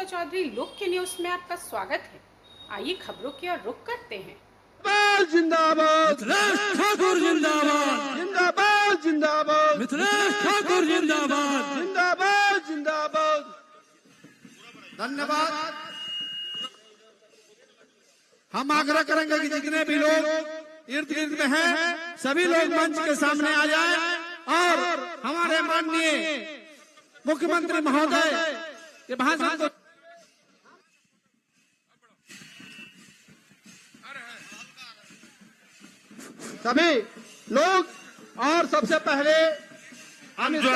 उषा चौधरी लोक के न्यूज में आपका स्वागत है। आइए खबरों की ओर रुख करते हैं। जिंदाबाद मिथिलेश ठाकुर जिंदाबाद जिंदाबाद जिंदाबाद मिथिलेश ठाकुर जिंदाबाद जिंदाबाद जिंदाबाद। धन्यवाद। हम आग्रह करेंगे कि जितने भी लोग इर्द गिर्द में हैं सभी लोग मंच के सामने आ जाएं और हमारे माननीय मुख्यमंत्री महोदय के भाषण को सभी लोग और सबसे पहले हम का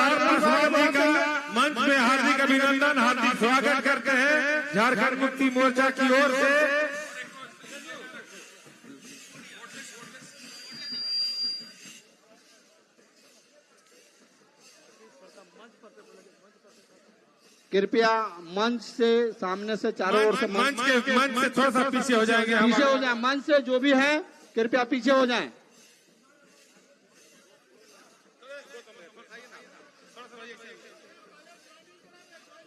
मंच में हार्दिक अभिनंदन हार्दिक स्वागत करते हैं झारखंड मुक्ति मोर्चा की ओर से। कृपया मंच से सामने से चारों ओर से मंच से थोड़ा सा पीछे हो जाएंगे। पीछे हो जाए, मंच से जो भी है कृपया पीछे हो जाएं।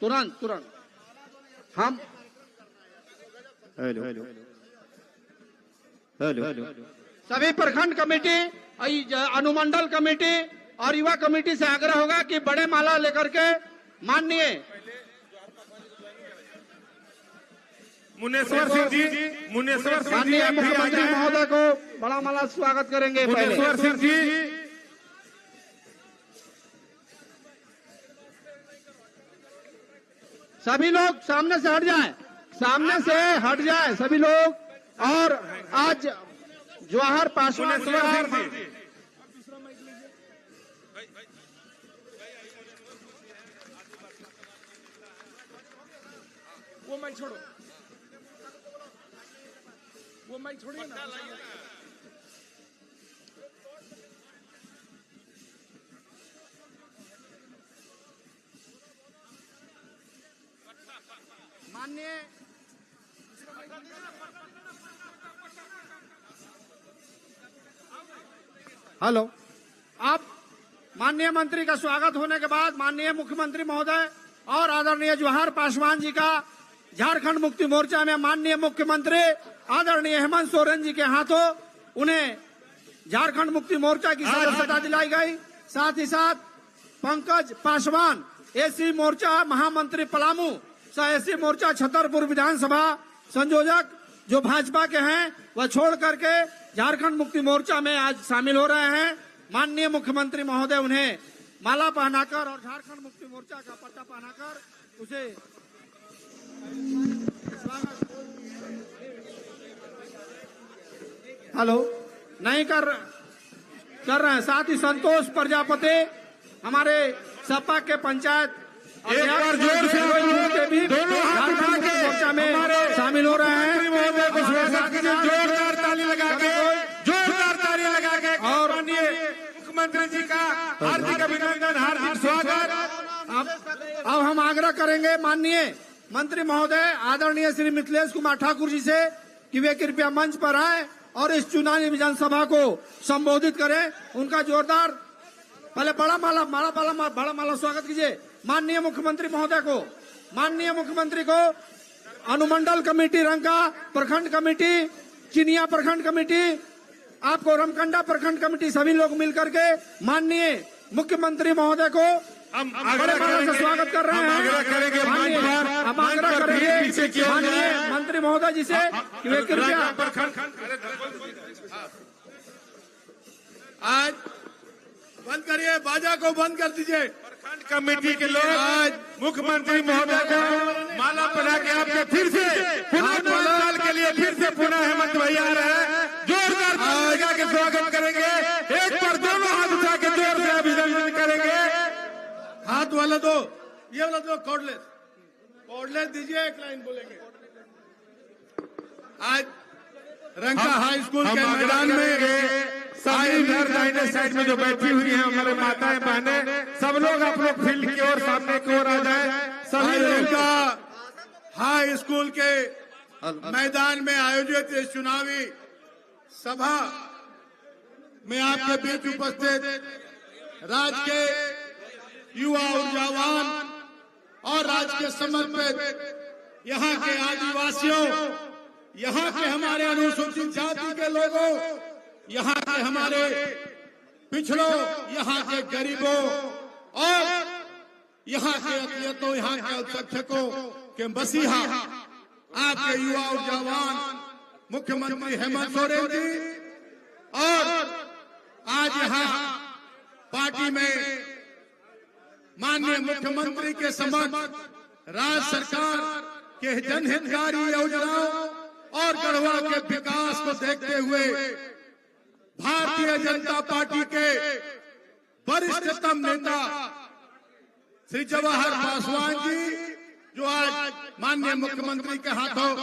तुरंत तुरंत हम हेलो सभी प्रखंड कमेटी, अनुमंडल कमेटी और युवा कमेटी से आग्रह होगा कि बड़े माला लेकर के माननीय मुनेश्वर सिंह जी माननीय मुख्यमंत्री महोदय को बड़ा माला स्वागत करेंगे। मुनेश्वर सिंह जी सभी लोग सामने से हट जाएं, सामने से हट जाएं सभी लोग। और आज जवाहर पासवान वो माइक छोड़ो, वो माइक छोड़िए ना। माननीय हेलो, अब माननीय मंत्री का स्वागत होने के बाद माननीय मुख्यमंत्री महोदय और आदरणीय जवाहर पासवान जी का झारखंड मुक्ति मोर्चा में माननीय मुख्यमंत्री आदरणीय हेमंत सोरेन जी के हाथों उन्हें झारखंड मुक्ति मोर्चा की सदस्यता दिलाई गई। साथ ही साथ पंकज पासवान एसी मोर्चा महामंत्री पलामू सह एसी मोर्चा छतरपुर विधानसभा संयोजक जो भाजपा के हैं वह छोड़ करके झारखंड मुक्ति मोर्चा में आज शामिल हो रहे हैं। माननीय मुख्यमंत्री महोदय उन्हें माला पहनाकर और झारखंड मुक्ति मोर्चा का पट्टा पहनाकर उसे हेलो नहीं कर रहे हैं। साथ ही संतोष प्रजापति हमारे सपा के पंचायत एक बार जोर से भी दोनों हाथ उठा के मोर्चा में शामिल हो रहे हैं। जोरदार ताली लगा के और माननीय मुख्यमंत्री जी का हार्दिक अभिनंदन हार्दिक स्वागत। अब हम आग्रह करेंगे माननीय मंत्री महोदय आदरणीय श्री मिथिलेश कुमार ठाकुर जी से कि वे कृपया मंच पर आए और इस चुनावी विधानसभा को संबोधित करें। उनका जोरदार पहले बड़ा माला स्वागत कीजिए माननीय मुख्यमंत्री महोदय को। माननीय मुख्यमंत्री को अनुमंडल कमेटी रंका प्रखंड कमेटी, चिनिया प्रखंड कमेटी, आपको रमकंडा प्रखंड कमेटी सभी लोग मिलकर के माननीय मुख्यमंत्री महोदय को हम बड़े माला से स्वागत कर रहे हैं। हम आग्रह करेंगे माननीय मंत्री महोदय जी से कि वे कृपया आज बंद करिए, बाजा को बंद कर दीजिए। प्रखंड कमेटी के लोग आज मुख्यमंत्री महोदय को माला पहना के आपके फिर से पुनः 5 साल के लिए फिर से पुनः हेमंत भैया आ रहे हैं। जोरदार लगा के स्वागत करेंगे। एक पर दोनों हाथ उठा के जोर से अभिनंदन करेंगे। हाथ वाला दो, ये वाला दो, कॉर्डलेस दीजिए, एक लाइन बोलेंगे। आज रंका हाई स्कूल के मैदान में सारी इधर दाहिने साइड में जो बैठी हुई है हमारे माताएं बहनें सब लोग आप लोग फील्ड की ओर सामने की ओर आ जाए। सभी रंका हाई स्कूल के मैदान में आयोजित इस चुनावी सभा में आपके बीच उपस्थित राज्य के युवा ऊर्जावान और राज्य के समर्पित यहाँ के आदिवासियों, यहाँ के हमारे अनुसूचित जाति के लोगों, यहाँ के हमारे पिछड़ों, यहाँ के गरीबों और यहाँ के अतियतों, यहाँ के अल्पसंख्यकों के मसीहा आपके युवा और जवान मुख्यमंत्री हेमंत सोरेन जी, और आज यहाँ पार्टी में माननीय मुख्यमंत्री के समक्ष राज्य सरकार के जनहितकारी योजनाओं और गढ़वा के विकास को देखते हुए भारतीय जनता पार्टी के वरिष्ठतम नेता श्री जवाहर पासवान जी, जो आज माननीय मुख्यमंत्री के हाथों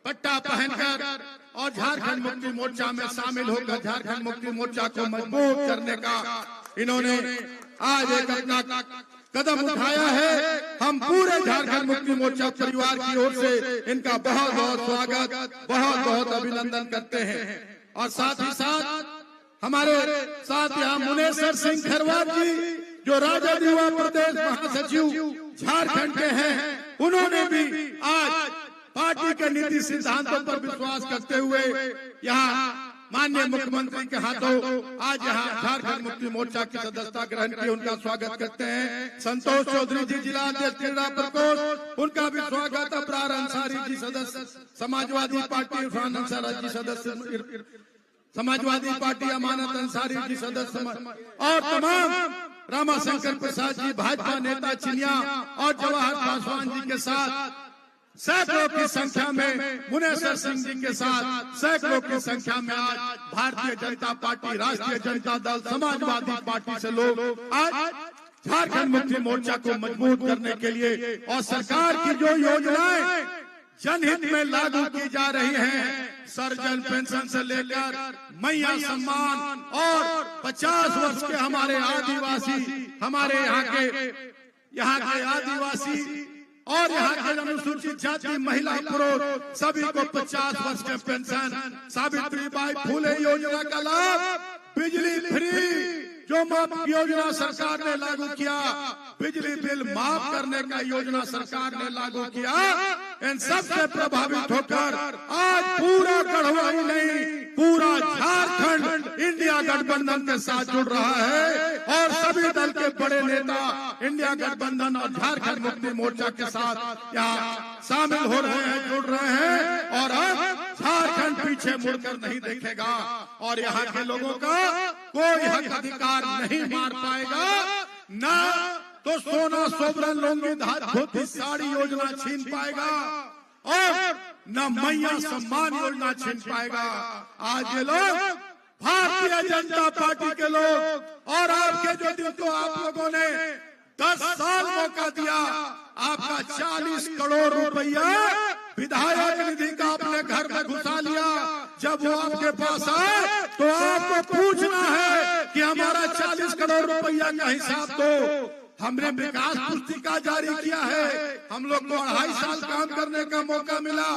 पट्टा पहनकर और झारखंड मुक्ति मोर्चा में शामिल होकर झारखंड मुक्ति मोर्चा को मजबूत करने का इन्होंने आज एक अपना कदम उठाया है। हम पूरे झारखंड मुक्ति मोर्चा परिवार की ओर से इनका बहुत बहुत स्वागत, बहुत बहुत अभिनंदन करते हैं। और साथ ही साथ हमारे साथ यहाँ मुनेश्वर सिंह खरवार जी, जो राजद युवा प्रदेश महासचिव झारखंड के हैं, उन्होंने भी आज पार्टी के नीति सिद्धांतों पर विश्वास करते हुए यहाँ माननीय मुख्यमंत्री के हाथों आज यहाँ झारखंड मुक्ति मोर्चा की सदस्यता ग्रहण की। उनका स्वागत करते हैं। संतोष चौधरी जी, जिला अध्यक्ष क्रीड़ा प्रकोष्ठ, उनका भी स्वागत। अबरार अंसारी जी, सदस्य समाजवादी पार्टी, इरफान अंसारी जी, सदस्य समाजवादी पार्टी, अमानत अंसारी जी, सदस्य, और तमाम रामाशंकर प्रसाद जी, भाजपा नेता चिनिया, और जवाहर पासवान जी के साथ सैकड़ों की संख्या में, मुनेश्वर सिंह जी के साथ सैकड़ों की संख्या में आज भारतीय जनता पार्टी, राष्ट्रीय जनता दल, समाजवादी पार्टी से लोग आज झारखंड मुक्ति मोर्चा को मजबूत करने के लिए और सरकार की जो योजनाएं जनहित में लागू की जा रही हैं, सर्जन पेंशन से लेकर मैया सम्मान और 50 वर्ष के हमारे आदिवासी, हमारे यहाँ के आदिवासी और यहाँ के अनुसूचित जाति महिला पुरुष सभी को 50 वर्ष के पेंशन, सावित्रीबाई फुले योजना का लाभ, बिजली फ्री जो योजना सरकार ने लागू किया, बिजली बिल माफ करने का योजना सरकार ने लागू किया, इन सब से प्रभावित होकर आज पूरा गढ़वा ही नहीं, पूरा झारखंड इंडिया गठबंधन के साथ जुड़ रहा है और सभी दल के बड़े नेता इंडिया गठबंधन और झारखंड मुक्ति मोर्चा के साथ यहाँ शामिल हो रहे हैं, जुड़ रहे हैं। और अब झारखंड पीछे मुड़कर नहीं देखेगा और यहाँ के लोगों का कोई हक अधिकार नहीं मार पाएगा, न तो सोना सोवरन लुंगी धोती साड़ी योजना छीन पाएगा और न मैया सम्मान योजना छीन पाएगा। आज ये लोग भारतीय जनता पार्टी के लोग और आपके जो दिन को आप लोगों ने 10 साल मौका दिया, आपका 40 करोड़ रुपया विधायक निधि का अपने घर में घुसा लिया। जब वो आपके पास आए तो आपको पूछना है कि हमारा 40 करोड़ रुपया का हिसाब दो। हमने विकास पुस्तिका जारी किया है, हम लोग को 2.5 साल काम करने का मौका मिला,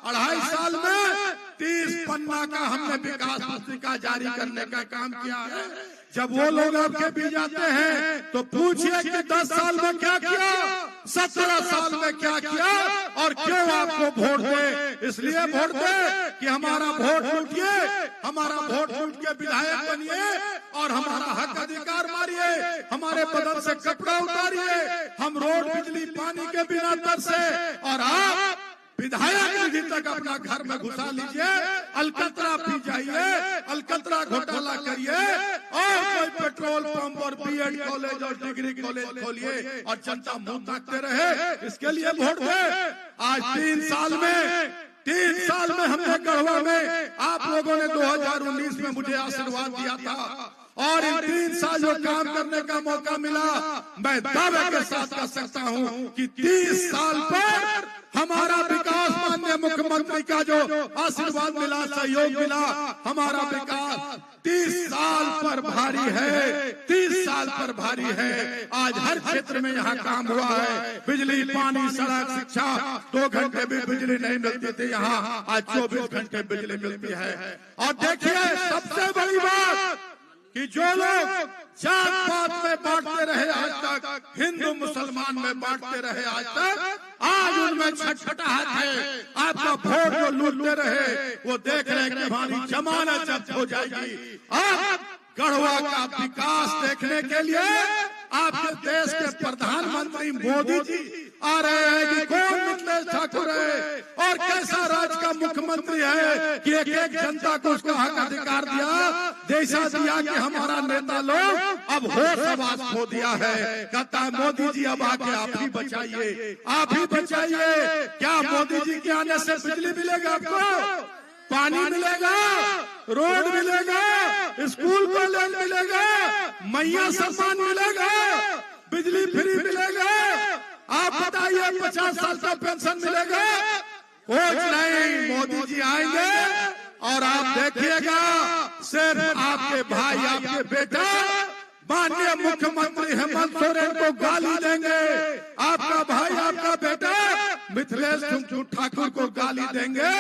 2.5 साल में 30 पन्ना का हमने विकास पुस्तिका जारी करने का काम किया है। जब वो लोग आपके बीच आते हैं तो पूछिए कि 10 साल में क्या किया, 17 साल में क्या किया और क्यों आपको वोट दे। इसलिए वोट दे कि हमारा वोट लूटिए, हमारा वोट लूट के विधायक बनिए और हमारा हक अधिकार मारिए, हमारे बदन से कपड़ा उतारिए, हम रोड बिजली पानी के बिना तरसे और आप विधायक निधि तक अपना घर में घुसा लीजिए, अलकतरा पी जाइए, अलकतरा घोटाला करिए और कोई पेट्रोल पंप और बीएड कॉलेज और डिग्री कॉलेज खोलिए और जनता मुंह ताकते रहे। इसके लिए वोट दे। आज 3 साल में हमने गढ़वा में आप लोगों ने 2019 में मुझे आशीर्वाद दिया था और इन 3 साल जो काम करने का मौका मिला, मैं दावे के साथ कह सकता हूं कि 30 साल पर हमारा विकास माननीय मुख्यमंत्री का जो आशीर्वाद मिला, सहयोग मिला, हमारा विकास 30 साल पर भारी है, 30 साल पर भारी है। आज हर क्षेत्र में यहाँ काम हुआ है, बिजली पानी सड़क शिक्षा, 2 घंटे भी बिजली नहीं मिलती थी, यहाँ आज 24 घंटे बिजली मिलती है। और देखिए सबसे बड़ी बात कि जो लोग जात पात में बांटते रहे आज तक, हिंदू मुसलमान में बांटते रहे आज तक, आज उनमें छटपटाहट है। आपका वोट जो लूटते रहे वो देख रहे हैं कि हमारी जमानत जब्त हो जाएगी। अब गढ़वा का विकास देखने के लिए आपके देश के प्रधानमंत्री मोदी जी आ रहे हैं कि कौन मिथिलेश ठाकुर है और कैसा राज्य का मुख्यमंत्री है कि एक एक जनता को उसका हक अधिकार दिया, जैसा दिया कि हमारा नेता लोग अब होश आवाज खो दिया है। कहता है मोदी जी अब आके आप ही बचाइए, आप ही बचाइए। क्या मोदी जी के आने से बिजली मिलेगा आपको, पानी मिलेगा, रोड मिलेगा, स्कूल कॉलेज मिलेगा, मैया सम्मान मिलेगा, बिजली फ्री मिलेगा? आप बताइए 50 साल का पेंशन मिलेगा? कुछ नहीं। मोदी जी आएंगे और आप देखिएगा सिर्फ आपके भाई, आपके बेटा माननीय मुख्यमंत्री हेमंत सोरेन को गाली देंगे, आपका भाई, आपका बेटा मिथिलेश ठाकुर को गाली देंगे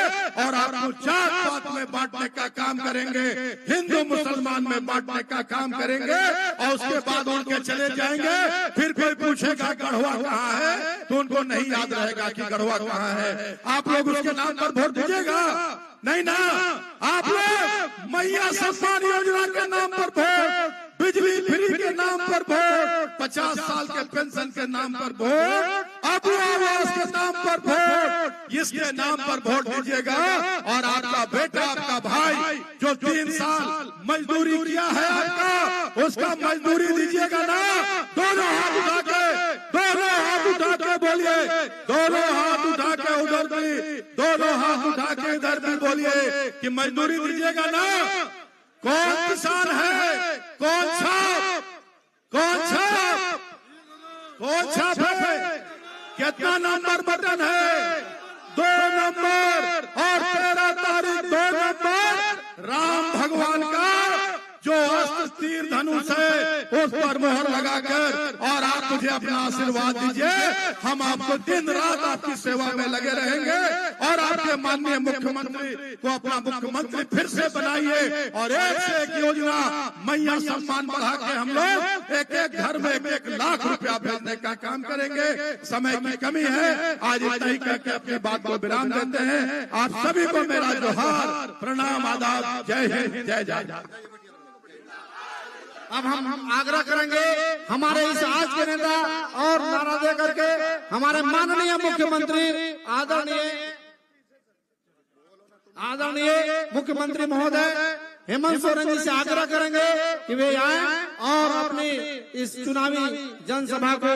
और आपको जात पात में बांटने का काम करेंगे, हिंदू मुसलमान में बांटने का काम करेंगे और उसके बाद उनके चले जाएंगे। फिर कोई पूछेगा गढ़वा कहाँ है तो उनको नहीं याद रहेगा कि गढ़वा कहाँ है। आप लोग उसके नाम पर वोट दीजिएगा? नहीं ना। आप लोग मैया सम्मान योजना के नाम पर वोट, बिजली फ्री के नाम पर वोट, 50 साल के पेंशन के नाम पर वोट, अबू आवास के नाम पर वोट, इसके नाम पर वोट दीजिएगा। और आपका बेटा, आपका भाई जो 3 साल मजदूरी किया है आपका, उसका मजदूरी दीजिएगा ना। दोनों हाथ उठा के, दोनों हाथ उठा के बोलिए, दोनों हाथ उठा के उधर भी, दोनों हाथ उठा के इधर भी बोलिए कि मजदूरी दीजिएगा ना। कौन किसान है? कौन छाप? कौन छाप? कौन छाप है? कितना नंबर बटन है? 2 नंबर। और 13 तारीख 2 नंबर राम भगवान का जो अस्त्र तीर धनुष है उस पर मोहर लगाकर और आप मुझे अपना आशीर्वाद दीजिए। हम आपको दिन रात आपकी सेवा में लगे रहेंगे और आपके माननीय मुख्यमंत्री को अपना मुख्यमंत्री फिर से बनाइए और एक से एक योजना मैया सम्मान बढ़ा के हम लोग एक एक घर में 1 लाख रुपया भेजने का काम करेंगे। समय की कमी है, आज इतना ही कहकर अपनी बात को विराम देते हैं। आप सभी को मेरा जोहार, प्रणाम, आदाब, जय हिंद, जय जय। अब हम आग्रह करेंगे हमारे इस आज के नेता और नारा दे करके हमारे माननीय मुख्यमंत्री आदरणीय मुख्यमंत्री महोदय हेमंत सोरेन जी से आग्रह करेंगे कि वे आए और अपनी इस चुनावी जनसभा को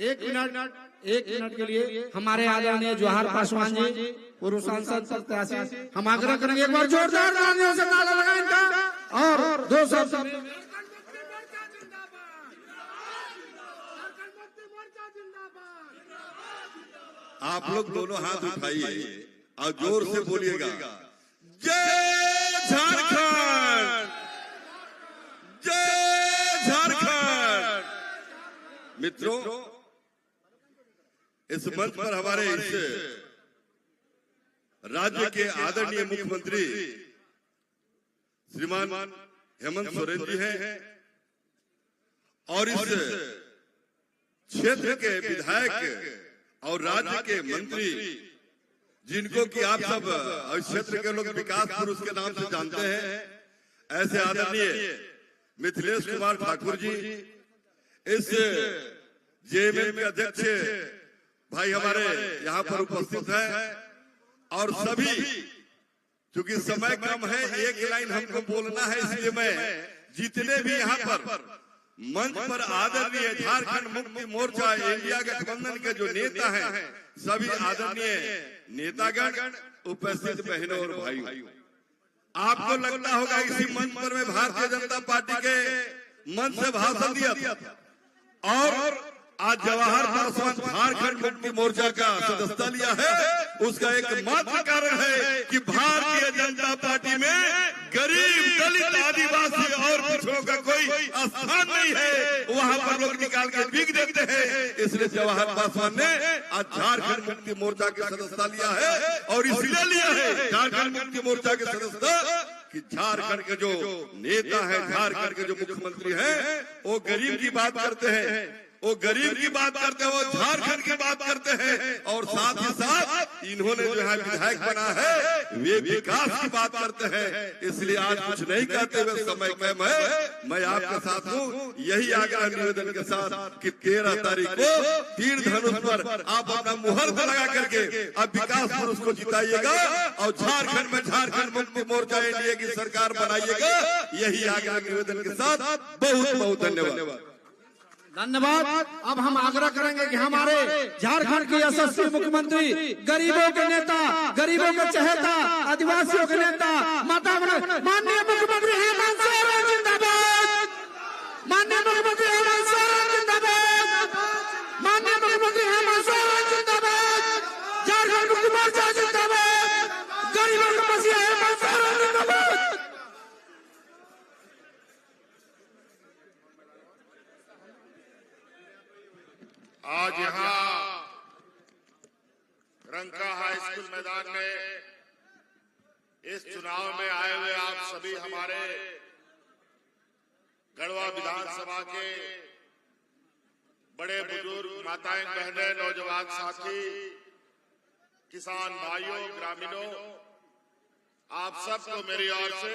एक मिनट के लिए हमारे आदरणीय जवाहर पासवान जी, पूर्व सांसद प्रत्याशी, हम आग्रह करेंगे एक बार जोरदार तालियों से नारा लगाएं इनका। और 2 शब्द आप लोग दोनों हाथ उठाइए और जोर से बोलिएगा, जय झारखंड, जय झारखंड। मित्रों, इस मंच पर हमारे इस राज्य के आदरणीय मुख्यमंत्री श्रीमान हेमंत सोरेन जी हैं और इस क्षेत्र के विधायक और राज्य के मंत्री जिनको कि आप सब इस क्षेत्र के लोग विकास पुरुष के नाम से जानते हैं, ऐसे आदरणीय मिथिलेश कुमार ठाकुर जी, इस जेएमएम के अध्यक्ष भाई हमारे यहाँ पर उपस्थित है और सभी, क्योंकि समय कम है, एक लाइन हमको बोलना है, इसलिए मैं जितने भी यहाँ पर मंच पर आदरणीय झारखंड मुक्ति मोर्चा इंडिया गठबंधन के जो नेता हैं, सभी आदरणीय नेतागण, उपस्थित बहनों और भाइयों, आपको लगता होगा इसी मंच पर मैं भारतीय जनता पार्टी के मंच से भाषण दिया था और आज जवाहर पासवान झारखंड मुक्ति मोर्चा का सदस्यता लिया है। उसका एकमात्र कारण है कि भारतीय जनता पार्टी में गरीब, दलित, आदिवासी और पिछड़ों का कोई स्थान नहीं है, वहां पर लोग निकाल के बिक देते हैं। इसलिए जवाहर पासवान ने आज झारखंड मुक्ति मोर्चा की सदस्यता लिया है और इसलिए लिया है झारखंड मुक्ति मोर्चा की सदस्यता कि झारखंड के जो नेता है, झारखंड के जो मुख्यमंत्री हैं, वो गरीब की बात करते हैं, वो गरीब की बात करते हैं, वो झारखंड की बात करते हैं, और साथ ही साथ इन्होंने जो है विधायक बना है वे विकास की बात करते हैं। इसलिए आज कुछ नहीं कहते हुए समय कम है, मैं आपके साथ हूँ। यही आग्रह निवेदन के साथ कि 13 तारीख को तीर धनुष पर आप अपना मुहर लगा करके अब विकास पुरुष को जिताइएगा और झारखंड में झारखंड मुक्ति मोर्चा एनडीए की सरकार बनाइएगा। यही आग्रह निवेदन के साथ बहुत बहुत धन्यवाद। धन्यवाद। अब हम आग्रह करेंगे कि हमारे झारखंड के यशस्वी मुख्यमंत्री, गरीबों के नेता, गरीबों के चहेता, आदिवासियों के नेता, माननीय मुख्यमंत्री हेमंत सोरेन जिंदाबाद, माननीय मुख्यमंत्री हेमंत सोरेन जिंदाबाद, माननीय मुख्यमंत्री हेमंत सोरेन जिंदाबाद, झारखंड मुक्ति मोर्चा जिंदाबाद, गरीबों का मसीहा हेमंत सोरेन जिंदाबाद। आज यहाँ रंका हाई स्कूल मैदान में इस चुनाव में आए हुए आप सभी हमारे गढ़वा विधानसभा के बड़े बुजुर्ग, माताएं, बहनें, नौजवान साथी, किसान भाइयों, ग्रामीणों, आप सबको मेरी ओर से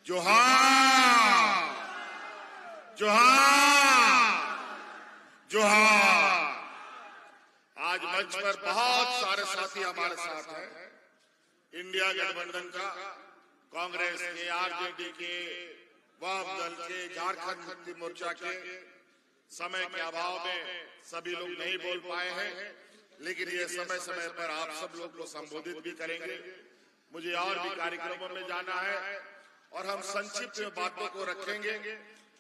जोहार, जोहार, जोहार। आज मंच पर बहुत सारे साथी हमारे साथ हैं, इंडिया गठबंधन का, कांग्रेस के, आरजेडी के, वाम दल के, झारखंड मुक्ति मोर्चा के। समय के अभाव में सभी लोग नहीं बोल पाए हैं, लेकिन ये समय समय पर आप सब लोग को संबोधित भी करेंगे। मुझे और भी कार्यक्रमों में जाना है और हम संक्षिप्त में बातों को रखेंगे,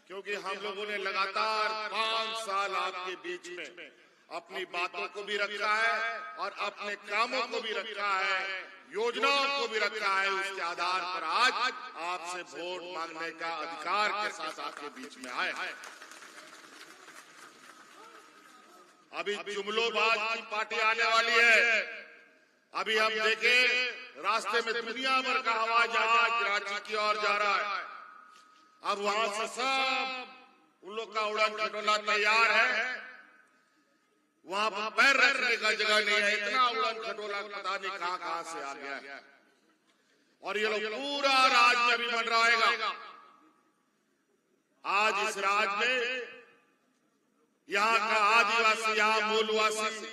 क्योंकि हम लोगों ने लगातार 5 साल आपके बीच में अपनी बातों को भी रखा है और अपने कामों को भी रखा है, योजनाओं को भी रखा है। उसके आधार पर आज आपसे वोट मांगने का अधिकार के साथ आपके बीच में आए हैं। अभी जुमलोबाज की पार्टी आने वाली है। अभी हम देखें रास्ते में दुनिया भर का हवाई जहाज रांची की ओर जा रहा है। अब वहां से सब उन लोग का उड़ान खटोला तैयार है, वहां पर पैर रखने का जगह नहीं है। इतना उड़ान खटोला पता नहीं कहां से आ गया है। और ये लोग पूरा राज में भी मंडराएगा। आज इस राज में यहाँ का आदिवासी, यहाँ मूलवासी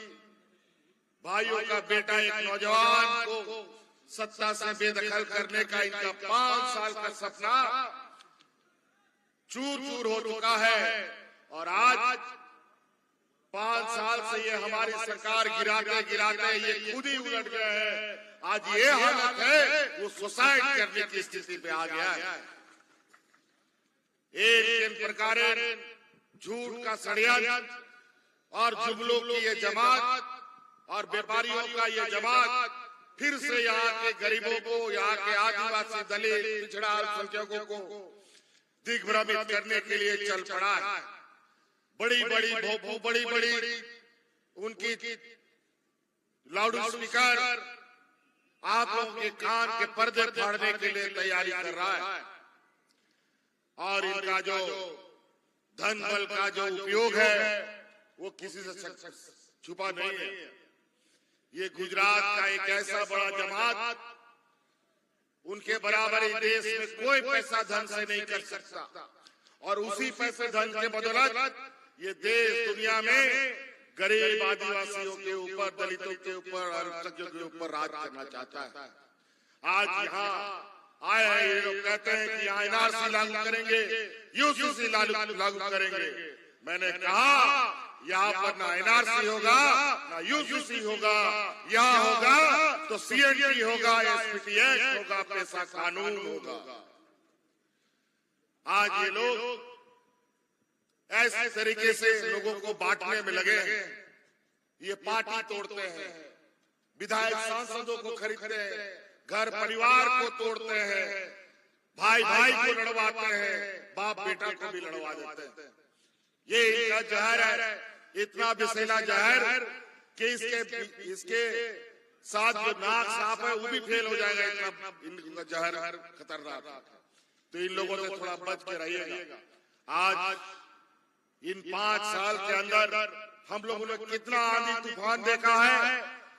भाइयों का बेटा, एक नौजवान को सत्ता से बेदखल करने का इनका 5 साल का सपना चूर चूर हो चुका है। और आज 5 साल से ये हमारी सरकार गिराते गिराते ये खुद ही उलट गए हैं। आज ये हालत है, वो सुसाइड करने की स्थिति पे आ गया है। एक प्रकार झूठ का षड्यंत्र और जुमलों की ये जमात और व्यापारियों का ये जमात फिर से यहाँ के गरीबों को, यहाँ के आदिवासी, दलित, पिछड़ा अल्पसंख्यकों को दिग्भ्रमित करने के लिए चल पड़ा है। बड़ी बड़ी भोपू, बड़ी बड़ी उनकी लाउड स्पीकर आप लोगों के कान के पर्दे फाड़ने के लिए तैयारी कर रहा है। और इनका जो धन बल का जो उपयोग है वो किसी से छुपा नहीं है। ये गुजरात का एक ऐसा बड़ा जमात, उनके बराबर इस देश में कोई पैसा धन से नहीं कर सकता। और उसी पैसे धन के बदौलत ये देश दुनिया में गरीब आदिवासियों के ऊपर, दलितों के ऊपर, अल्पसंख्यकों के ऊपर राज करना चाहता है। आज यहाँ आए हैं ये लोग, कहते हैं कि यहाँ एनआरसी लागू करेंगे, यूसीसी लागू करेंगे। मैंने कहा यहाँ पर ना एनआरसी होगा, ना यूसीसी होगा। यहाँ होगा तो सीएनटी होगा, एसपीटीएच होगा, पैसा कानून होगा। आज ये लोग ऐसे तरीके से लोगों को बांटने में लगे हैं। ये पार्टी तोड़ते हैं, विधायक सांसदों को खरीदते हैं, घर परिवार को तोड़ते हैं, भाई भाई को लड़वाते हैं, बाप बेटा को भी लड़वा देते हैं। ये इनका जहर है, इतना विषैला जहर कि इसके साथ जो नाक साफ है वो भी फेल हो जाएगा, इतना इनका जहर खतरनाक है। तो इन लोगों से थोड़ा बच के रहिएगा। आज इन 5 साल के अंदर हम लोगों ने कितना आंधी तूफान देखा है,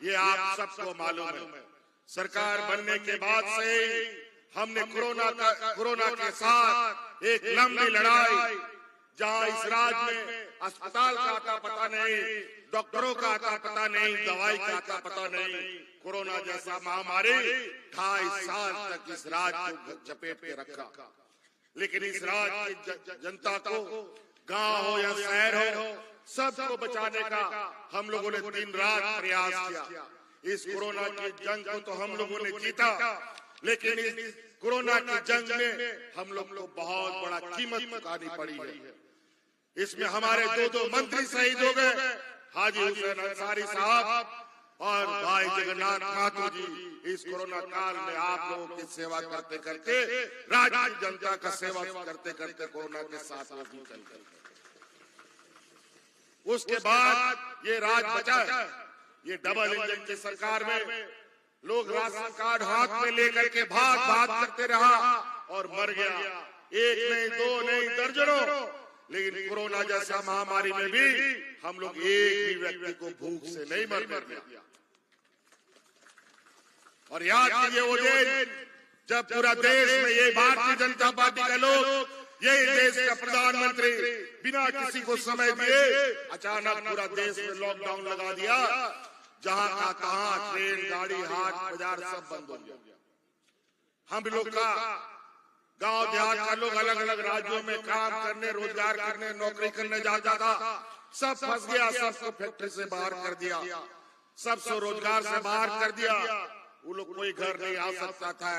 ये आप सबको मालूम है। सरकार बनने के बाद से ही हमने कोरोना के साथ एक लंबी लड़ाई, जहां इस राज्य में अस्पताल का आता पता नहीं, डॉक्टरों का आता पता नहीं, दवाई का आता पता नहीं, कोरोना जैसा महामारी 2.5 साल तक इस राज्य को चपेट के रखा। लेकिन इस राज्य की जनता को, गांव हो या शहर हो, सबको बचाने का हम लोगों ने दिन रात प्रयास किया। इस कोरोना की जंग को तो हम लोगों ने जीता, लेकिन इस कोरोना की जंग में हम लोग को बहुत बड़ा कीमत चुकानी पड़ी है। इसमें हमारे 2 मंत्री शहीद हो गए, हाजी हुसैन अंसारी साहब और भाई जगन्नाथ महतो जी। इस कोरोना काल में आप लोगों की सेवा करते करते, राज्य की जनता का सेवा करते करते कोरोना के साथ वो निकल गए। उसके बाद ये राज बचा है। ये डबल इंजन की सरकार में लोग राशन कार्ड हाथ में लेकर के भाग करते रहा और मर गया। 1 नहीं 2 नहीं दर्जनों। लेकिन कोरोना जैसा महामारी में भी हम लोग एक भी व्यक्ति को भूख से नहीं मरने दिया। और याद कीजिए वो दिन जब पूरा देश में ये भारतीय जनता पार्टी के लोग, यही देश का प्रधानमंत्री बिना किसी को समय दिए अचानक पूरा देश में लॉकडाउन लगा दिया। जहां का तहां ट्रेन, गाड़ी, हाट, बाजार सब बंद हो गया। हम लोग का गांव देहात का लोग अलग अलग राज्यों में काम करने, रोजगार करने, नौकरी करने जाता था, सब फंस गया। सबको फैक्ट्री से बाहर कर दिया, सबको रोजगार से बाहर कर दिया। वो लोग कोई घर नहीं आ सकता था।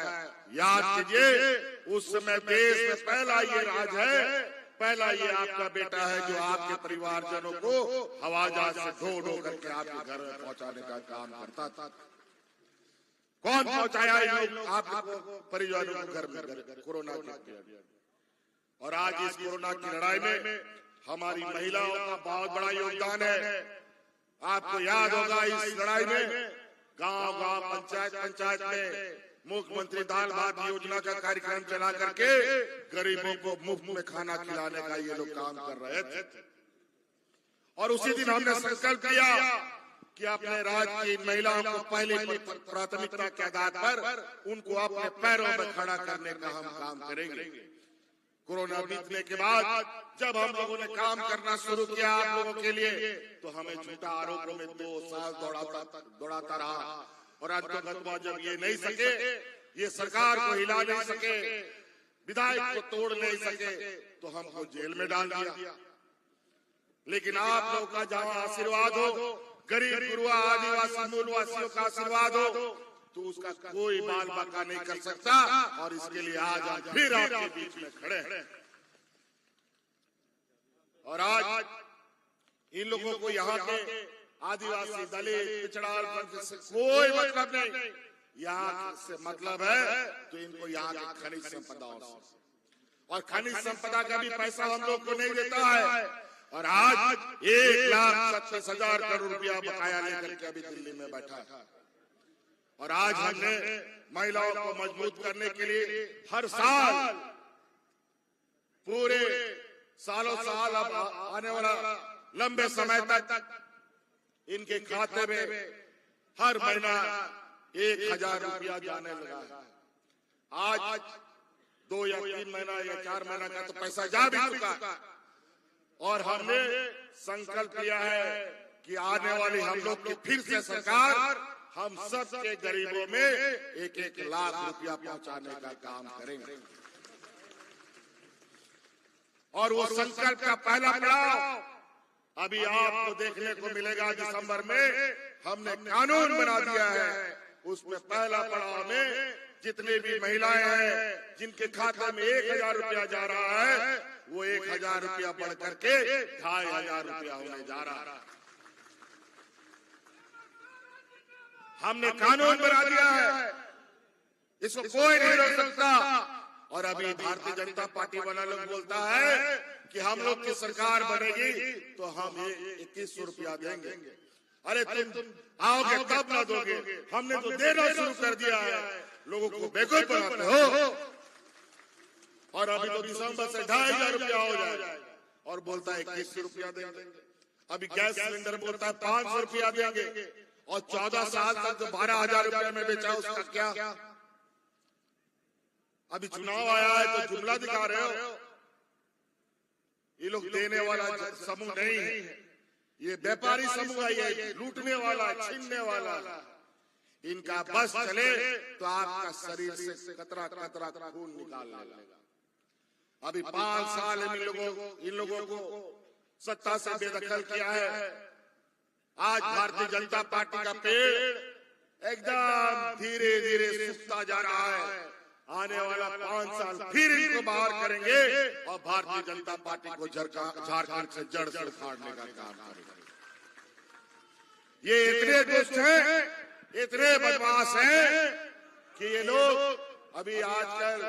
याद कीजिए उस समय देश में पहला ये राज है, पहला ये आपका बेटा है जो आपके परिवारजनों को हवाई जहाज से ढो करके आपके घर में पहुंचाने का काम करता था। कौन पहुंचाया इन लोग आपको परिवारों को घर में कोरोना के? और आज इस कोरोना की लड़ाई में हमारी महिलाओं का बहुत बड़ा योगदान है। आपको याद होगा इस लड़ाई में गांव पंचायत में मुख्यमंत्री दाल भात योजना का कार्यक्रम चला करके गरीबों को मुफ्त में खाना खिलाने का ये लोग काम कर रहे थे। और उसी दिन हमने संकल्प किया कि अपने राज्य की महिलाओं को पहले प्राथमिकता के आधार पर उनको अपने पैरों पर खड़ा करने का हम काम करेंगे। कोरोना बीतने के बाद जब हम लोगों ने काम करना शुरू किया आप लोगों के लिए, तो हमें झूठा आरोपों में 2 साल दौड़ाता रहा। और अंततः जब ये नहीं सके, ये सरकार को हिला नहीं सके, विधायक को तोड़ नहीं सके, तो हमको जेल में डाल दिया। लेकिन आप लोगों का जहां आशीर्वाद हो, गरीब गुरुआ आदिवासी मूलवासियों का आशीर्वाद हो, तो उसका कोई बाल बाका नहीं कर सकता। और इसके लिए आज हम फिर आपके बीच में खड़े हैं। और आज इन लोगों को यहाँ के आदिवासी, दलित, पिछड़ा वर्ग से कोई मतलब नहीं। यहाँ से मतलब है तो इनको यहाँ के खनिज संपदाओं से, और खनिज संपदा का भी पैसा हम लोग को नहीं देता है। और आज 1,37,000 करोड़ रुपया बकाया लेकर के अभी दिल्ली में बैठा है। और आज हमने महिलाओं को मजबूत करने के लिए हर साल, पूरे सालों साल अब आने वाला लंबे समय तक इनके खाते में हर महीना 1,000 रुपया जाने लगा है। आज 2 या 3 महीना या 4 महीना का तो पैसा जा भी चुका। और हमने संकल्प लिया है कि आने वाली हम लोग की फिर से सरकार हम सब के गरीबों में 1-1 लाख रुपया पहुंचाने का काम करेंगे। और वो संकल्प का पहला पड़ाव अभी आपको देखने को मिलेगा। दिसंबर में हमने कानून बना दिया है। उसमें पहला पड़ाव में जितने भी महिलाएं हैं जिनके खाते में 1,000 रुपया जा रहा है, वो 1,000 रुपया बढ़ करके 2,500 रुपया होने जा रहा है। हमने कानून बना दिया है, इसको कोई नहीं रोक सकता। और अभी भारतीय जनता पार्टी वाला लोग बोलता है कि हम लोग की सरकार बनेगी तो हम 2,100 रुपया देंगे। अरे तुम आओगे तब ना दोगे, हमने तो देना शुरू कर दिया है, लोगों को बेवकूफ बनाते हो। और अभी तो दिसंबर से 2500 रुपया हो जाए और बोलता है 2100 रुपया देंगे। अभी गैस सिलेंडर बोलता है 500 रुपया देंगे और 14 साल तक जो 12,000 रुपया में बेचा उसका क्या? अभी चुनाव आया है तो जुमला दिखा रहे हो। ये लोग देने वाला समूह नहीं है, ये व्यापारी समूह है, ये लूटने वाला, छीनने वाला। इनका बस चले तो आपका शरीर से कतरा कतरा खून निकाल लेगा। अभी 5 साल इन लोगों को सत्ता से बेदखल किया है। आज भारतीय जनता पार्टी का पेड़ एकदम धीरे धीरे सूखता जा रहा है। आने वाला 5 साल फिर इनको बाहर करेंगे और भारतीय जनता पार्टी को झारखंड से जड़ से उखाड़ने का काम करेंगे। ये इतने दुष्ट हैं, इतने बदमाश हैं कि ये लोग अभी आजकल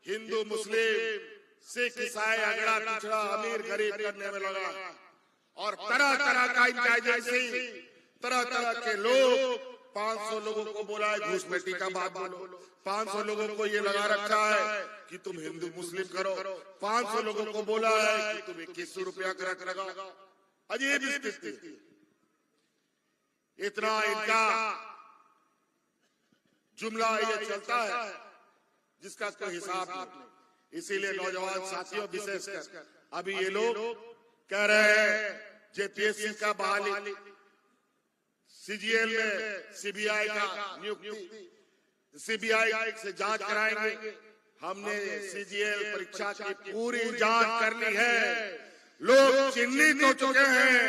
हिंदू, मुस्लिम, सिख, ईसाई, अगड़ा पिछड़ा, अमीर गरीब करने में लगा और तरह तरह का इंटेलिजेंसी, तरह तरह के लोग 500 लोगों को बोला है घूस पेटी का बात बोलो, 500 लोगों को ये लगा रखा है कि तुम हिंदू मुस्लिम करो, 500 लोगों को बोला है कि तुम 2100 रुपया कर लगाओ। अजीब स्थिति। इतना इनका जुमला ये चलता है जिसका कोई हिसाब नहीं। इसीलिए नौजवान साथियों, विशेषकर अभी ये लोग कह रहे हैं जेपीएससी का बहाली, सीजीएल में सीबीआई का नियुक्ति, सीबीआई से जांच कराएंगे। हमने सीजीएल परीक्षा की पूरी जांच कर ली है। लोग चिन्हित हो चुके हैं।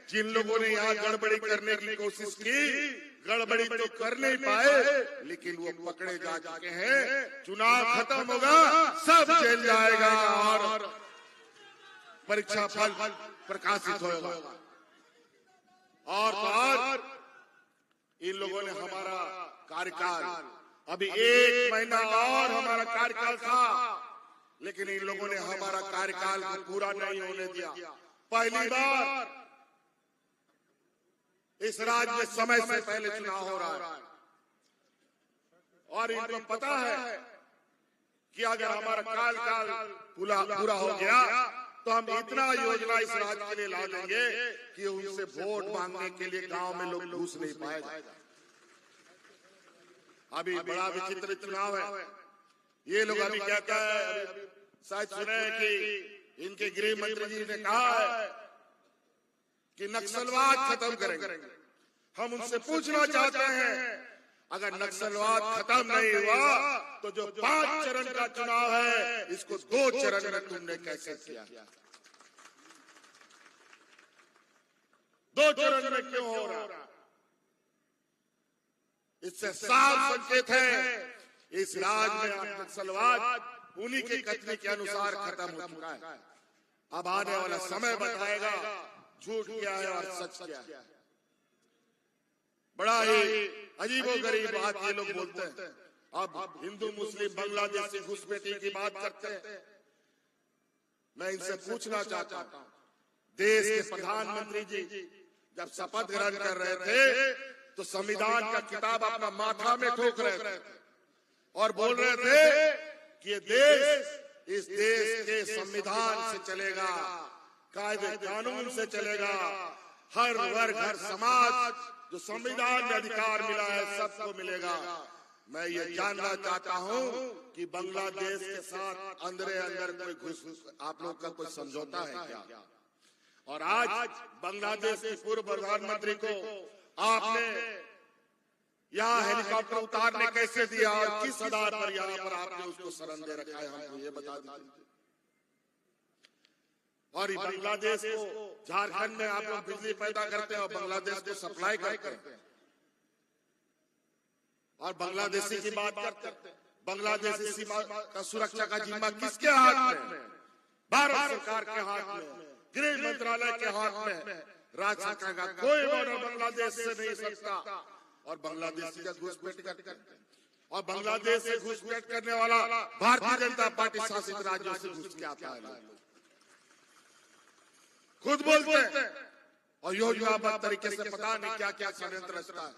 जिन लोगों ने यहाँ गड़बड़ी करने की कोशिश की, गड़बड़ी तो कर नहीं पाए, लेकिन वो पकड़े जा चुके हैं। चुनाव खत्म होगा, सब जेल जाएगा और परीक्षा फल प्रकाशित होगा। और इन लोगों ने हमारा कार्यकाल, अभी 1 महीना और हमारा कार्यकाल था, लेकिन इन लोगों ने हमारा कार्यकाल को पूरा नहीं होने दिया। पहली बार इस राज्य में समय से पहले चुनाव हो रहा है और इनको पता है कि अगर हमारा कार्यकाल पूरा हो गया तो हम इतना योजना इस राज्य के लिए ला देंगे कि उनसे वोट मांगने के लिए गांव में लोग घुस नहीं पाएगा। अभी बड़ा विचित्र चुनाव है। ये लोग अभी कहता है, शायद सुने कि इनके गृह मंत्री जी ने कहा है कि नक्सलवाद खत्म करेंगे। हम उनसे पूछना चाहते हैं, अगर नक्सलवाद खत्म नहीं हुआ तो जो 5 चरण का चुनाव है इसको 2 चरण में तुमने कैसे किया? 2 चरण में क्यों हो रहा? इससे साफ संकेत है इस राज्य में नक्सलवाद उन्हीं के कथन के अनुसार खत्म हो चुका है। अब आने वाला समय बताएगा झूठ क्या है और सच क्या है। बड़ा ही अजीबोगरीब बात ये लोग बोलते हैं। अब हिंदू, मुस्लिम, बांग्लादेशी घुसपैठी की बात करते हैं। मैं इनसे पूछना चाहता हूं, देश के प्रधानमंत्री जी जब शपथ ग्रहण कर रहे थे तो संविधान का किताब अपना माथा में ठोक रहे थे और बोल रहे थे कि ये देश इस देश के संविधान से चलेगा, कायदे कानून से चलेगा, हर वर्ग, हर समाज जो संविधान में अधिकार मिला है सबको मिलेगा। मैं ये जानना चाहता हूं कि बांग्लादेश के साथ अंदर कोई घुस आप लोग का कोई समझौता है क्या? और आज बांग्लादेश के पूर्व प्रधानमंत्री को आपने यहाँ हेलीकॉप्टर उतारने कैसे दिया और किस आधार पर यहाँ पर आपने उसको शरण दे रखा है, हमको ये बता दीजिए। और बांग्लादेश को, झारखंड में आप लोग बिजली पैदा करते हैं और बांग्लादेश को सप्लाई करते हैं और बांग्लादेशी की बात करते हैं। बांग्लादेशी सीमा का सुरक्षा का जिम्मा किसके हाथ में? भारत सरकार के हाथ में, गृह मंत्रालय के हाथ में। राज्य सरकार का कोई बॉर्डर बांग्लादेश से नहीं सकता और बांग्लादेशी का घुसपैठ करते हैं। और बांग्लादेश से घुसपैठ करने वाला भारतीय जनता पार्टी शासित राज्यों से घुस के आता है। खुद बोलते हैं और योजनाबद्ध तरीके से पता नहीं क्या क्या षड्यंत्र रचता है।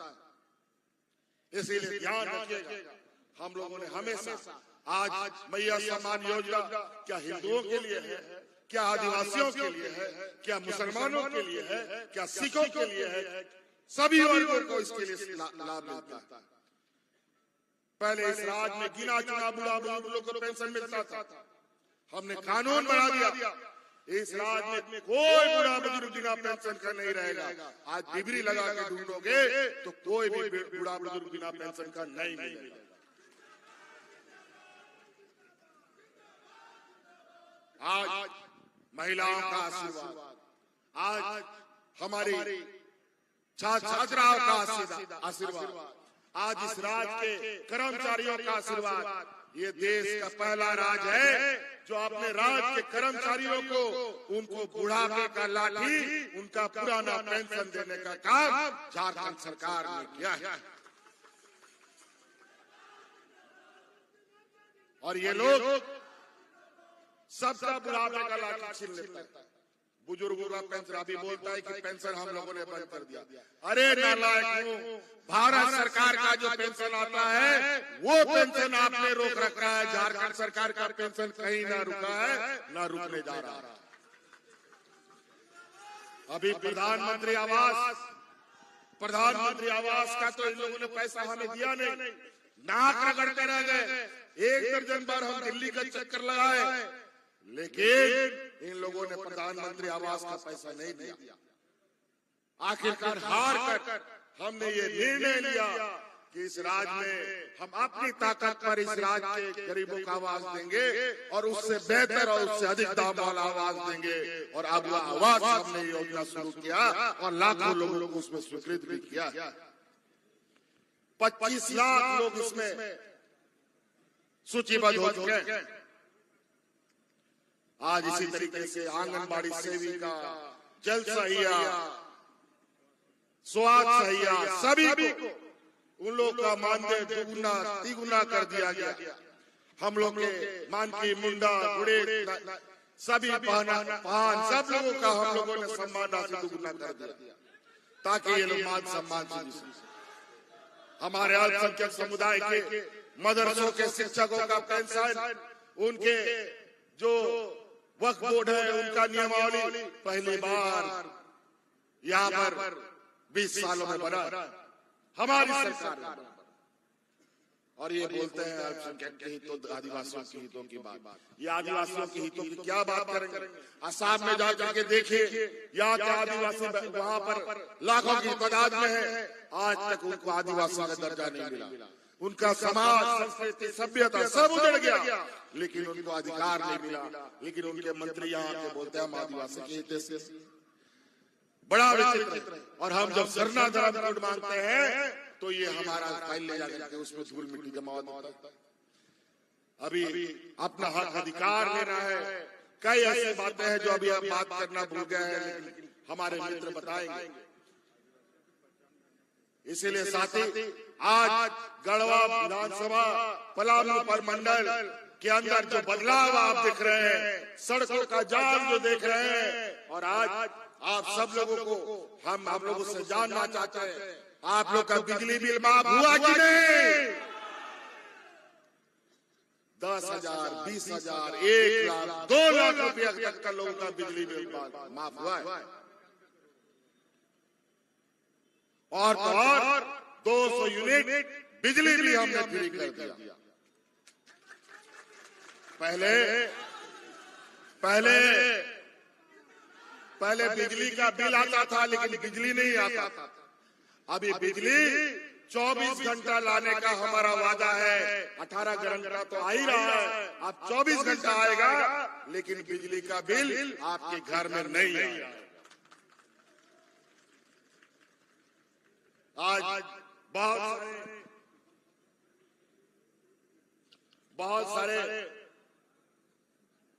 इसीलिए ध्यान रखिएगा, हम लोगों ने हमेशा आज मैया सम्मान योजना क्या हिंदुओं के लिए है, क्या आदिवासियों के लिए है, क्या मुसलमानों के लिए है, क्या सिखों के लिए है, सभी वर्गों को इसके लिए लाभ मिलता है। पहले इस राज्य में गिना चुना बुढ़ा बुजुर्गों को पेंशन मिलता था, हमने कानून बना दिया, इस राज्य में कोई बुढ़ा बुजुर्ग बिना पेंशन का नहीं रहेगा। आज डिग्री लगा के ढूंढोगे तो कोई भी बुढ़ा बुजुर्ग बिना पेंशन का नहीं मिलेगा। आज महिलाओं का आशीर्वाद, आज हमारी छात्र छात्राओं का आशीर्वाद, आज इस राज्य के कर्मचारियों का आशीर्वाद, ये देश का पहला राज्य है जो अपने राज्य के कर्मचारियों को उनको बुढ़ापे का लाठी, उनका पुराना पेंशन देने का काम झारखंड सरकार ने किया है। और ये लोग सबका बुढ़ापे का लाठी छीन लेता है। बुजुर्गों का पेंशन अभी बोलता है कि पेंशन हम लोगों ने बंद कर दिया। अरे नालायक, भारत सरकार का जो पेंशन आता है वो पेंशन आपने रोक रखा है। झारखंड सरकार का पेंशन कहीं ना रुका है ना रुकने जा रहा है। अभी प्रधानमंत्री आवास का तो इन लोगों ने पैसा हमें दिया नहीं, नाक रगड़ते रह गए। 1 दर्जन बार हम दिल्ली का चक्कर लगाए, लेकिन इन लोगों ने प्रधानमंत्री आवास का पैसा नहीं दिया। आखिरकार हार कर हमने ये निर्णय लिया कि इस राज्य में हम अपनी ताकत पर इस राज्य के गरीबों को आवास देंगे और उससे बेहतर और उससे अधिक दाम वाला आवास देंगे। और अब वह आवास हमने योजना शुरू किया और लाखों लोगों को उसमें स्वीकृत भी किया। 25 लाख लोग इसमें सूचीबद्ध हो चुके हैं। आज इसी तरीके से आंगनबाड़ी सेविका, जल सहिया, स्वास्थ्य सहिया, सभी को उन लोग का मानदेय 2 3 कर दिया गया। हम लोग के मान की मुंडा गुड़े सभी पहन सब लोगों का हम लोगों ने सम्मान राशि 2 कर दिया, ताकि ये लोग मान सम्मान से हमारे अल्पसंख्यक समुदाय के मदरसों के शिक्षकों का पेंशन, उनके जो वक्फ बोर्ड है उनका नियमावली पहली बार यहाँ पर 20 सालों में बना हमारी सरकार। और ये बोलते हैं अल्पसंख्यक के हितों, आदिवासियों के हितों की बात। ये आदिवासियों के हितों की क्या बात करेंगे? असम में जाकर के देखिए, यहाँ के आदिवासी वहाँ पर लाखों की तादाद में है, आज तक उनको आदिवासी का दर्जा नहीं मिला। उनका समाज, संस्कृति, सभ्यता सब उजड़ गया, लेकिन उनको अधिकार नहीं मिला। लेकिन उनके मंत्री यहाँ के बोलते हैं हम आदिवासी के हित से। बड़ा विचित्र है। और हम जब सरना धर्म कोड मांगते हैं तो ये हमारा फाइल ले जाकर के उसमें धूल मिट्टी जमा होता है। अभी अपना हक अधिकार लेना है। कई ऐसी बातें हैं जो अभी हम बात करना भूल गए हैं, लेकिन हमारे मित्र बताएंगे। इसीलिए साथी, आज गढ़वा विधानसभा पलामू प्रमंडल के अंदर जो बदलाव आप देख रहे हैं, सड़कों का जाम जो देख रहे हैं, और आज आप सब लोगों को हम आप लोगों से जानना चाहते हैं, आप लोग का बिजली बिल माफ हुआ कि नहीं? 10,000, 20,000, 1 लाख, 2 लाख रुपया तक का लोगों का बिजली बिल माफ हुआ है। और तो और 200 यूनिट बिजली भी हमने फ्री कर दिया। पहले बिजली का बिल आता था, लेकिन बिजली नहीं आता था। अभी बिजली 24 घंटा लाने का हमारा वादा है। 18 घंटा तो आ ही रहा है, अब 24 घंटा आएगा, लेकिन बिजली का बिल आपके घर में नहीं आएगा। आज बहुत सारे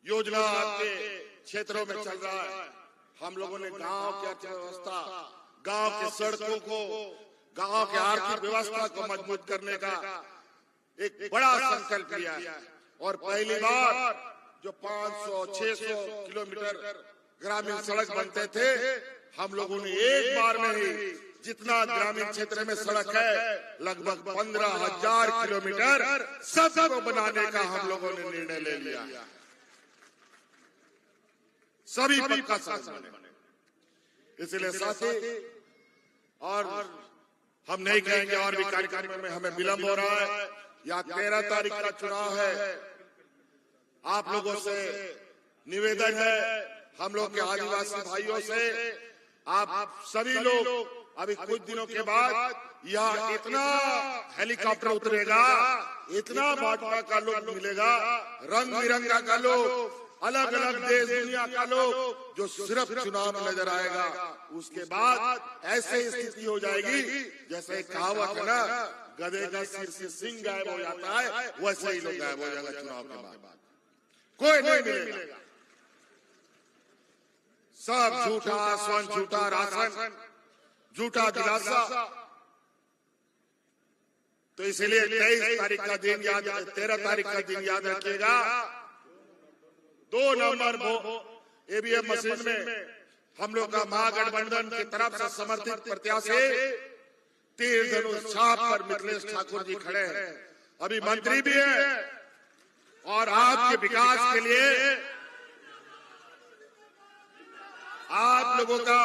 योजना आपके क्षेत्रों में चल रहा है। हम लोगों ने गांव की अर्थव्यवस्था, गांव के सड़कों को, गांव के आर्थिक व्यवस्था को मजबूत करने का एक बड़ा संकल्प लिया है। और पहली बार जो 500-600 किलोमीटर ग्रामीण सड़क बनते थे, हम लोगों ने एक बार में ही जितना ग्रामीण क्षेत्र में सड़क है लगभग 15,000 किलोमीटर सबको बनाने का हम लोगों ने निर्णय ले लिया। सभी पक्का सड़क बने। इसलिए साथी और हम नहीं कहेंगे और भी कार्यक्रम में हमें विलंब हो रहा है। या 13 तारीख का चुनाव है। आप लोगों से निवेदन है, हम लोग के आदिवासी भाइयों से, आप सभी लोग अभी कुछ दिनों के बाद यहाँ इतना हेलीकॉप्टर उतरेगा, इतना भाजपा का लोग मिलेगा, रंग बिरंगा का लोग, अलग अलग देश दुनिया का लोग जो सिर्फ चुनाव में नजर आएगा। उसके बाद ऐसे स्थिति हो जाएगी जैसे कहावत है ना, गधे का सिर से सिंह गायब हो जाता है, वैसे ही लोग गायब हो जाएगा चुनाव के बाद। कोई नहीं मिलेगा। सब झूठा आश्वासन, झूठा राशन, झूठा दिलासा। तो इसलिए 23 तारीख का दिन याद, 13 तारीख का दिन याद रखिएगा। 2 नंबर ईवीएम मशीन में हम लोग का महागठबंधन की तरफ से समर्थित प्रत्याशी तीर धनुष छाप पर मिथिलेश ठाकुर जी खड़े हैं। अभी मंत्री भी है और आपके विकास के लिए, आप लोगों का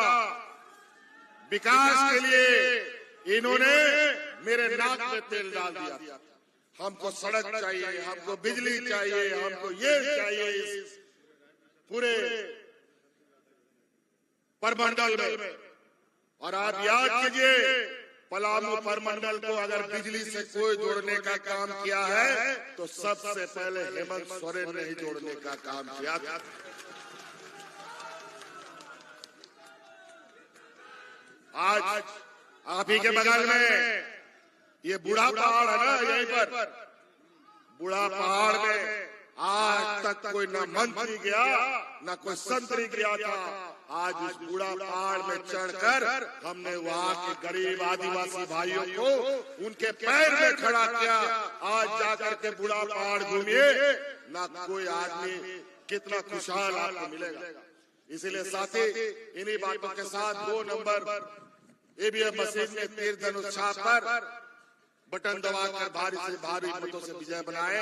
विकास के लिए इन्होंने मेरे नाक में तेल डाल दिया। हमको सड़क चाहिए, हमको बिजली चाहिए, हमको ये चाहिए इस पूरे परमंडल में। और आप याद कीजिए, पलामू परमंडल को अगर बिजली से कोई जोड़ने का काम किया है तो सबसे पहले हेमंत सोरेन ने ही जोड़ने का काम किया था। आज आप ही के बगल में ये बूढ़ा पहाड़ है ना, यहीं पर बूढ़ा पहाड़ में आज तक कोई न मंत्री गया न कोई संतरी गया था। आज उस बूढ़ा पहाड़ में चढ़कर हमने वहाँ के गरीब आदिवासी भाइयों को उनके पैर में खड़ा किया। आज जाकर के बूढ़ा पहाड़ घूमिए, ना कोई आदमी कितना खुशहाल आपको मिलेगा। इसलिए साथी, इन्हीं बातों के साथ 2 नंबर ईवीएम मशीन में तीर धनुष छाप पर बटन दबाकर भारी से भारी मतों से विजय बनाए।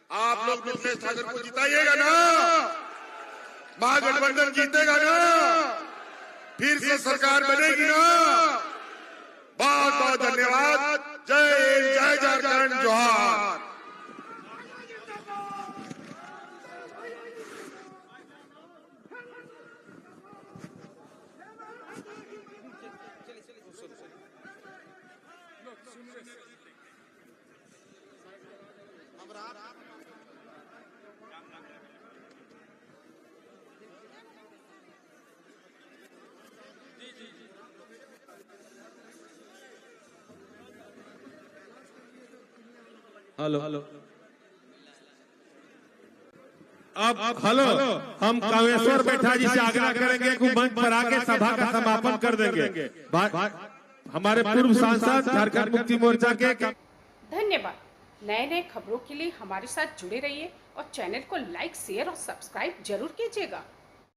आप लोग मिथिलेश ठाकुर को जिताइएगा ना, महागठबंधन जीतेगा ना, फिर से सरकार बनेगी ना। बहुत बहुत धन्यवाद। जय हिंद, जय झारखंड, जोहार। हेलो अब हेलो, हम कामेश्वर बैठा जी से आग्रह करेंगे कि मंच पर आके सभा का समापन कर देंगे। हमारे पूर्व सांसद झारखंड मुक्ति मोर्चा के। धन्यवाद। नए नए खबरों के लिए हमारे साथ जुड़े रहिए और चैनल को लाइक, शेयर और सब्सक्राइब जरूर कीजिएगा।